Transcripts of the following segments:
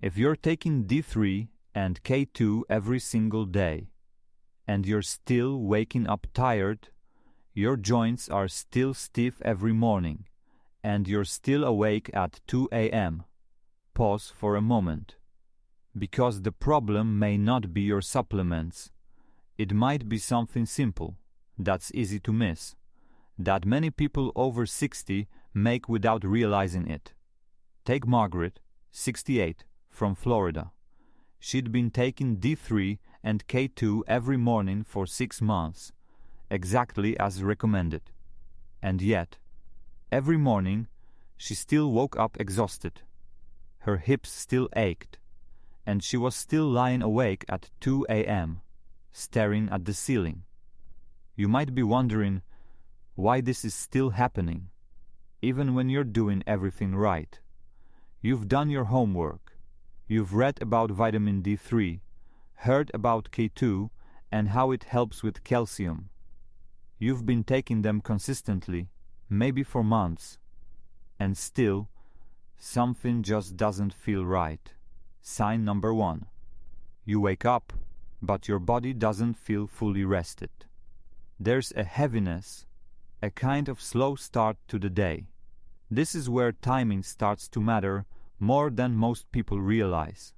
If you're taking D3 and K2 every single day, and you're still waking up tired, your joints are still stiff every morning, and you're still awake at 2 a.m., pause for a moment. Because the problem may not be your supplements. It might be something simple, that's easy to miss, that many people over 60 make without realizing it. Take Margaret, 68, from Florida. She'd been taking D3 and K2 every morning for 6 months, exactly as recommended. And yet, every morning, she still woke up exhausted. Her hips still ached, and she was still lying awake at 2 a.m., staring at the ceiling. You might be wondering why this is still happening, even when you're doing everything right. You've done your homework. You've read about vitamin D3, heard about K2, and how it helps with calcium. You've been taking them consistently, maybe for months, and still, something just doesn't feel right. Sign number 1. You wake up, but your body doesn't feel fully rested. There's a heaviness, a kind of slow start to the day. This is where timing starts to matter more than most people realize.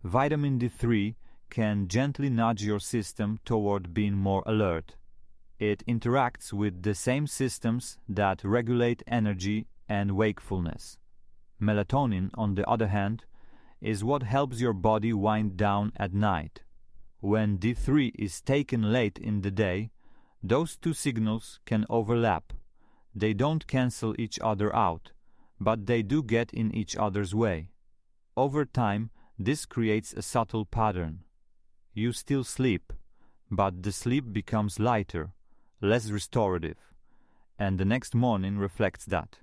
Vitamin D3 can gently nudge your system toward being more alert. It interacts with the same systems that regulate energy and wakefulness. Melatonin, on the other hand, is what helps your body wind down at night. When D3 is taken late in the day, those two signals can overlap. They don't cancel each other out, but they do get in each other's way. Over time, this creates a subtle pattern. You still sleep, but the sleep becomes lighter, less restorative, and the next morning reflects that.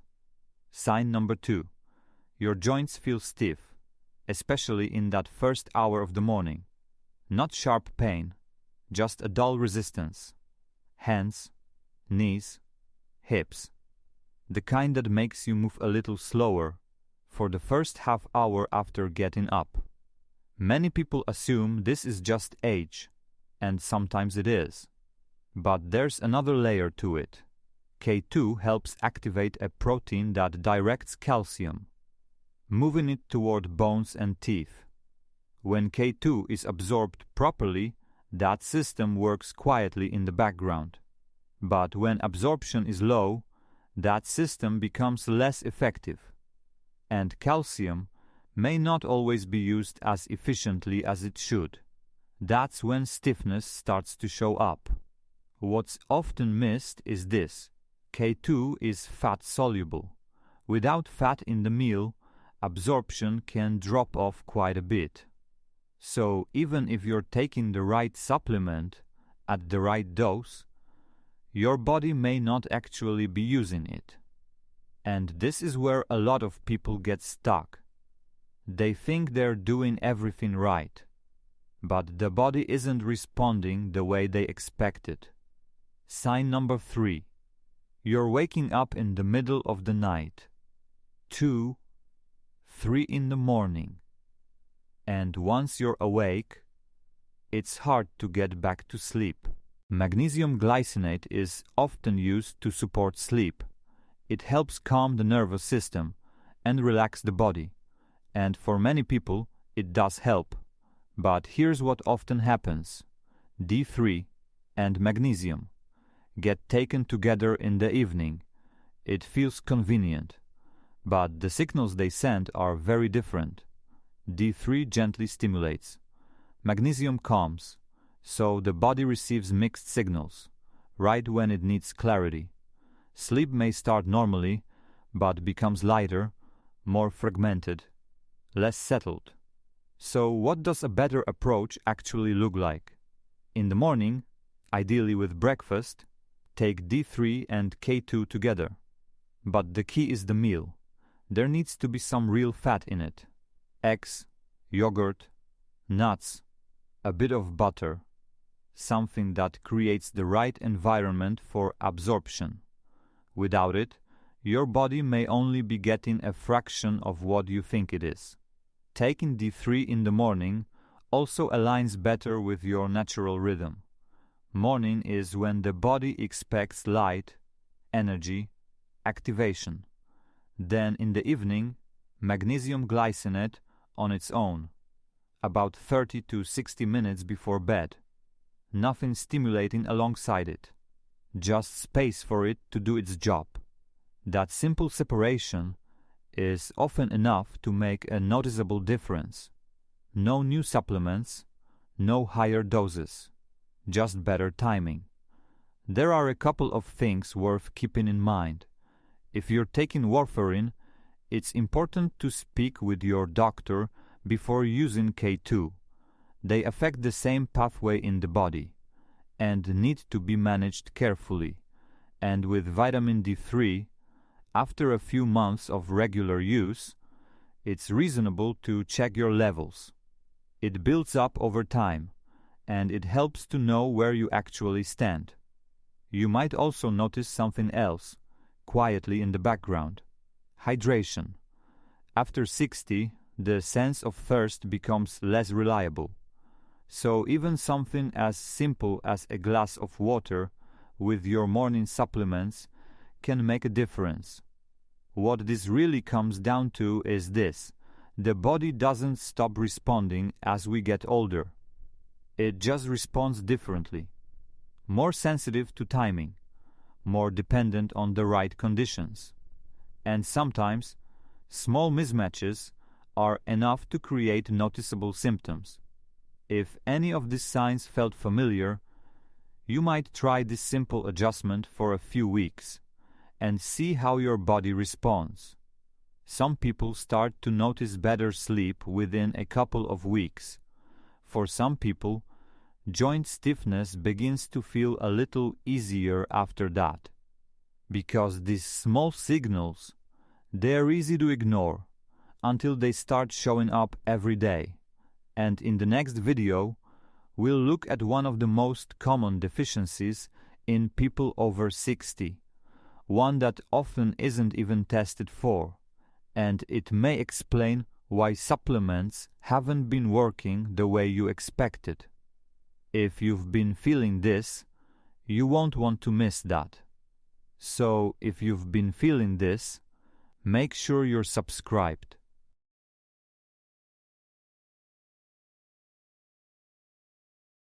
Sign number 2. Your joints feel stiff, especially in that first hour of the morning. Not sharp pain, just a dull resistance. Hands, knees, hips. The kind that makes you move a little slower for the first half hour after getting up. Many people assume this is just age, and sometimes it is. But there's another layer to it. K2 helps activate a protein that directs calcium, moving it toward bones and teeth. When K2 is absorbed properly, that system works quietly in the background. But when absorption is low, that system becomes less effective, and calcium may not always be used as efficiently as it should. That's when stiffness starts to show up. What's often missed is this: K2 is fat-soluble. Without fat in the meal, absorption can drop off quite a bit. So even if you're taking the right supplement at the right dose, your body may not actually be using it. And this is where a lot of people get stuck. They think they're doing everything right, but the body isn't responding the way they expected. Sign number 3. You're waking up in the middle of the night. 2, 3 in the morning. And once you're awake, it's hard to get back to sleep. Magnesium glycinate is often used to support sleep. It helps calm the nervous system and relax the body. And for many people, it does help. But here's what often happens. D3 and magnesium get taken together in the evening. It feels convenient, but the signals they send are very different. D3 gently stimulates. Magnesium calms, so the body receives mixed signals, right when it needs clarity. Sleep may start normally, but becomes lighter, more fragmented, less settled. So what does a better approach actually look like? In the morning, ideally with breakfast, take D3 and K2 together. But the key is the meal. There needs to be some real fat in it. Eggs, yogurt, nuts, a bit of butter, something that creates the right environment for absorption. Without it, your body may only be getting a fraction of what you think it is. taking D3 in the morning also aligns better with your natural rhythm. Morning is when the body expects light, energy, activation. Then in the evening, magnesium glycinate on its own, about 30 to 60 minutes before bed. Nothing stimulating alongside it. Just space for it to do its job. That simple separation is often enough to make a noticeable difference. No new supplements, no higher doses, just better timing. There are a couple of things worth keeping in mind. If you're taking warfarin, it's important to speak with your doctor before using K2. They affect the same pathway in the body and need to be managed carefully. And with vitamin D3, after a few months of regular use, it's reasonable to check your levels. It builds up over time, and it helps to know where you actually stand. You might also notice something else, quietly in the background. Hydration. After 60, the sense of thirst becomes less reliable. So even something as simple as a glass of water with your morning supplements can make a difference. What this really comes down to is this: the body doesn't stop responding as we get older. It just responds differently. More sensitive to timing, more dependent on the right conditions. And sometimes, small mismatches are enough to create noticeable symptoms. If any of these signs felt familiar, you might try this simple adjustment for a few weeks and see how your body responds. Some people start to notice better sleep within a couple of weeks. For some people, joint stiffness begins to feel a little easier after that. Because these small signals, they're easy to ignore until they start showing up every day. And in the next video, we'll look at one of the most common deficiencies in people over 60, one that often isn't even tested for, and it may explain why supplements haven't been working the way you expected. If you've been feeling this, you won't want to miss that. So if you've been feeling this, make sure you're subscribed.